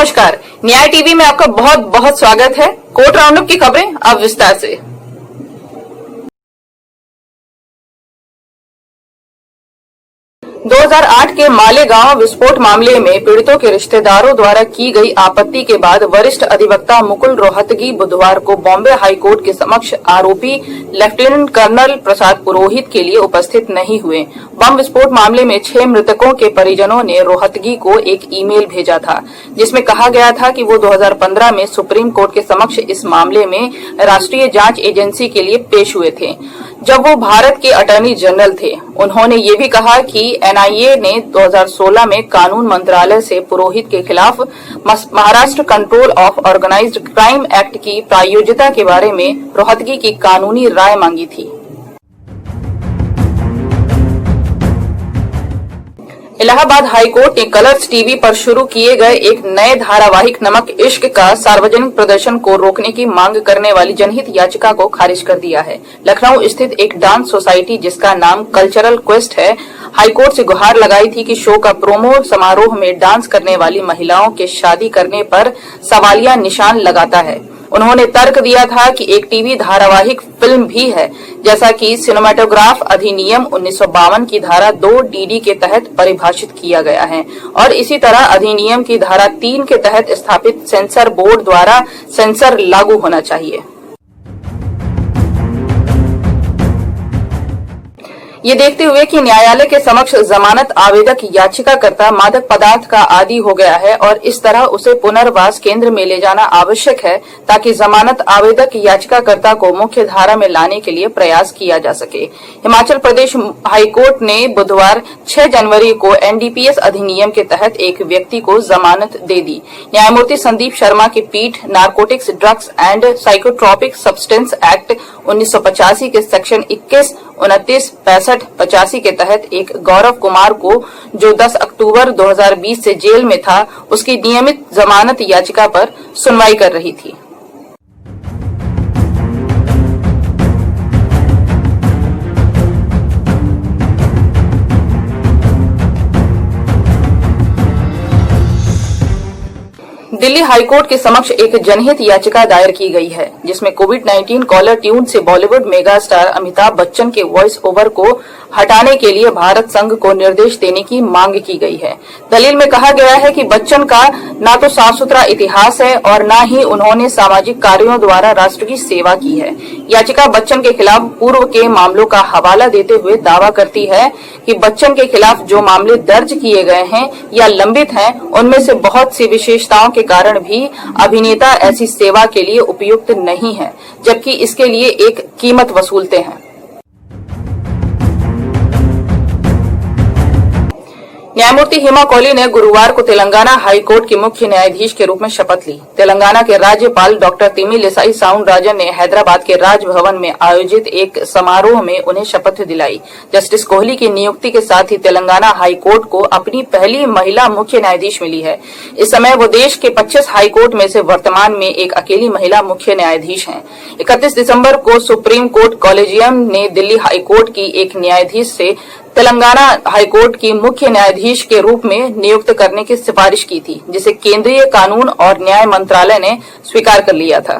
नमस्कार, न्याय टीवी में आपका बहुत बहुत स्वागत है। कोर्ट राउंडअप की खबरें अब विस्तार से। दो 2008 के मालेगांव विस्फोट मामले में पीड़ितों के रिश्तेदारों द्वारा की गई आपत्ति के बाद वरिष्ठ अधिवक्ता मुकुल रोहतगी बुधवार को बॉम्बे हाई कोर्ट के समक्ष आरोपी लेफ्टिनेंट कर्नल प्रसाद पुरोहित के लिए उपस्थित नहीं हुए। बम विस्फोट मामले में 6 मृतकों के परिजनों ने रोहतगी को एक ईमेल भेजा था, जिसमें कहा गया था कि वो 2015 में सुप्रीम कोर्ट के समक्ष इस मामले में राष्ट्रीय जांच एजेंसी के लिए पेश हुए थे, जब वो भारत के अटॉर्नी जनरल थे। उन्होंने ये भी कहा कि एनआईए ने 2016 में कानून मंत्रालय से पुरोहित के खिलाफ Maharashtra control of organised crime act की प्रायोज्यता के बारे में रोहतगी की कानूनी राय मांगी थी। इलाहाबाद हाईकोर्ट ने कलर्स टीवी पर शुरू किए गए एक नए धारावाहिक नमक इश्क का सार्वजनिक प्रदर्शन को रोकने की मांग करने वाली जनहित याचिका को खारिज कर दिया है। लखनऊ स्थित एक डांस सोसाइटी जिसका नाम कल्चरल क्वेस्ट है, हाईकोर्ट से गुहार लगाई थी कि शो का प्रोमो समारोह में डांस करने वाली महिलाओं के शादी करने पर सवालिया निशान लगाता है। उन्होंने तर्क दिया था कि एक टीवी धारावाहिक फिल्म भी है, जैसा कि सिनेमाटोग्राफ अधिनियम 1952 की धारा 2 डीडी के तहत परिभाषित किया गया है और इसी तरह अधिनियम की धारा 3 के तहत स्थापित सेंसर बोर्ड द्वारा सेंसर लागू होना चाहिए। ये देखते हुए कि न्यायालय के समक्ष जमानत आवेदक याचिकाकर्ता मादक पदार्थ का आदी हो गया है और इस तरह उसे पुनर्वास केंद्र में ले जाना आवश्यक है ताकि जमानत आवेदक याचिकाकर्ता को मुख्य धारा में लाने के लिए प्रयास किया जा सके। हिमाचल प्रदेश हाईकोर्ट ने बुधवार 6 जनवरी को एनडीपीएस अधिनियम के तहत एक व्यक्ति को जमानत दे दी। न्यायमूर्ति संदीप शर्मा की पीठ narcotics drugs and psychotropic substance act 1985 के सेक्शन 21, 29, 65, 85 के तहत एक गौरव कुमार को, जो 10 अक्टूबर 2020 से जेल में था, उसकी नियमित जमानत याचिका पर सुनवाई कर रही थी। दिल्ली हाईकोर्ट के समक्ष एक जनहित याचिका दायर की गई है, जिसमें कोविड-19 कॉलर ट्यून से बॉलीवुड मेगा स्टार अमिताभ बच्चन के वॉइस ओवर को हटाने के लिए भारत संघ को निर्देश देने की मांग की गई है। दलील में कहा गया है कि बच्चन का न तो साफ सुथरा इतिहास है और न ही उन्होंने सामाजिक कार्यों द्वारा राष्ट्र की सेवा की है। याचिका बच्चन के खिलाफ पूर्व के मामलों का हवाला देते हुए दावा करती है कि बच्चन के खिलाफ जो मामले दर्ज किए गए हैं या लंबित हैं, उनमें से बहुत सी विशेषताओं के कारण भी अभिनेता ऐसी सेवा के लिए उपयुक्त नहीं है, जबकि इसके लिए एक कीमत वसूलते हैं। न्यायमूर्ति हिमा कोहली ने गुरुवार को तेलंगाना हाईकोर्ट की मुख्य न्यायाधीश के रूप में शपथ ली। तेलंगाना के राज्यपाल डॉक्टर तमिलिसाई साउंडराजन ने हैदराबाद के राजभवन में आयोजित एक समारोह में उन्हें शपथ दिलाई। जस्टिस कोहली की नियुक्ति के साथ ही तेलंगाना हाईकोर्ट को अपनी पहली महिला मुख्य न्यायाधीश मिली है। इस समय वो देश के 25 हाईकोर्ट में से वर्तमान में एक अकेली महिला मुख्य न्यायाधीश हैं। 31 दिसंबर को सुप्रीम कोर्ट कॉलेजियम ने दिल्ली हाईकोर्ट की एक न्यायाधीश से तेलंगाना हाईकोर्ट की मुख्य न्यायाधीश के रूप में नियुक्त करने की सिफारिश की थी, जिसे केंद्रीय कानून और न्याय मंत्रालय ने स्वीकार कर लिया था।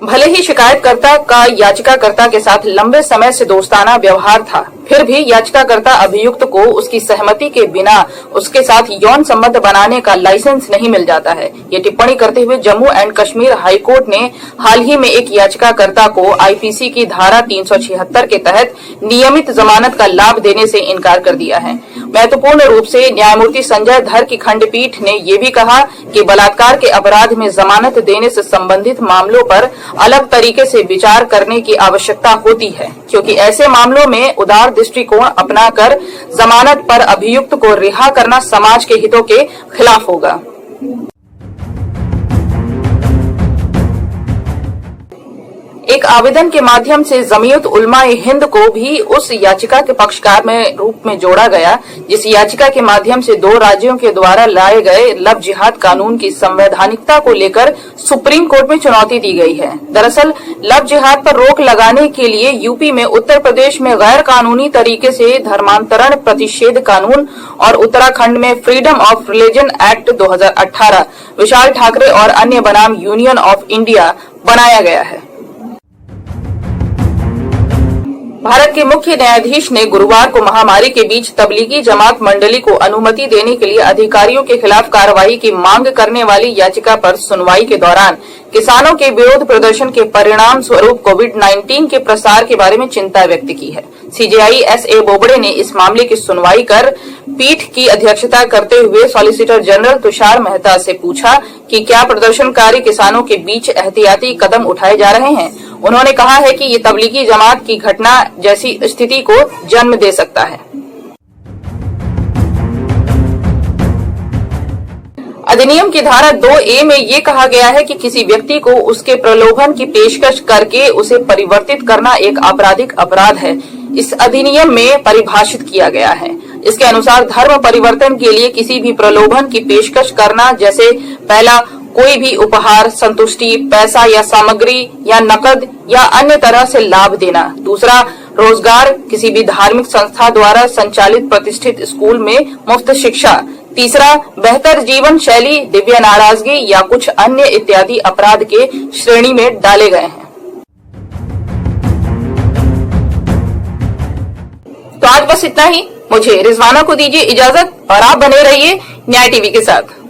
भले ही शिकायतकर्ता का याचिकाकर्ता के साथ लंबे समय से दोस्ताना व्यवहार था, फिर भी याचिकाकर्ता अभियुक्त को उसकी सहमति के बिना उसके साथ यौन संबंध बनाने का लाइसेंस नहीं मिल जाता है। ये टिप्पणी करते हुए जम्मू एंड कश्मीर हाईकोर्ट ने हाल ही में एक याचिकाकर्ता को आईपीसी की धारा 376 के तहत नियमित जमानत का लाभ देने से इनकार कर दिया है। महत्वपूर्ण रूप से न्यायमूर्ति संजय धर की खंडपीठ ने ये भी कहा कि बलात्कार के अपराध में जमानत देने से संबंधित मामलों पर अलग तरीके से विचार करने की आवश्यकता होती है, क्योंकि ऐसे मामलों में उदार दृष्टिकोण अपनाकर जमानत पर अभियुक्त को रिहा करना समाज के हितों के खिलाफ होगा। एक एक आवेदन के माध्यम से जमीयत उलमा-ए हिंद को भी उस याचिका के पक्षकार में रूप में जोड़ा गया, जिस याचिका के माध्यम से 2 राज्यों के द्वारा लाए गए लव जिहाद कानून की संवैधानिकता को लेकर सुप्रीम कोर्ट में चुनौती दी गई है। दरअसल लव जिहाद पर रोक लगाने के लिए यूपी में, उत्तर प्रदेश में गैर कानूनी तरीके से धर्मांतरण प्रतिषेध कानून और उत्तराखंड में फ्रीडम ऑफ रिलीजन एक्ट 2018 विशाल ठाकरे और अन्य बनाम यूनियन ऑफ इंडिया बनाया गया है। भारत के मुख्य न्यायाधीश ने गुरुवार को महामारी के बीच तबलीगी जमात मंडली को अनुमति देने के लिए अधिकारियों के खिलाफ कार्रवाई की मांग करने वाली याचिका पर सुनवाई के दौरान किसानों के विरोध प्रदर्शन के परिणाम स्वरूप कोविड-19 के प्रसार के बारे में चिंता व्यक्त की है। सीजेआई एस.ए. बोबड़े ने इस मामले की सुनवाई कर पीठ की अध्यक्षता करते हुए सॉलिसिटर जनरल तुषार मेहता से पूछा कि क्या प्रदर्शनकारी किसानों के बीच एहतियाती कदम उठाए जा रहे हैं। उन्होंने कहा है कि ये तबलीगी जमात की घटना जैसी स्थिति को जन्म दे सकता है। अधिनियम की धारा 2A में ये कहा गया है कि किसी व्यक्ति को उसके प्रलोभन की पेशकश करके उसे परिवर्तित करना एक आपराधिक अपराध है। इस अधिनियम में परिभाषित किया गया है। इसके अनुसार धर्म परिवर्तन के लिए किसी भी प्रलोभन की पेशकश करना, जैसे पहला कोई भी उपहार, संतुष्टि, पैसा या सामग्री या नकद या अन्य तरह से लाभ देना। दूसरा, रोजगार, किसी भी धार्मिक संस्था द्वारा संचालित प्रतिष्ठित स्कूल में मुफ्त शिक्षा। तीसरा, बेहतर जीवन शैली, दिव्य नाराजगी या कुछ अन्य इत्यादि अपराध के श्रेणी में डाले गए हैं। तो आज बस इतना ही। मुझे रिजवाना को दीजिए इजाजत और आप बने रहिए न्याय टीवी के साथ।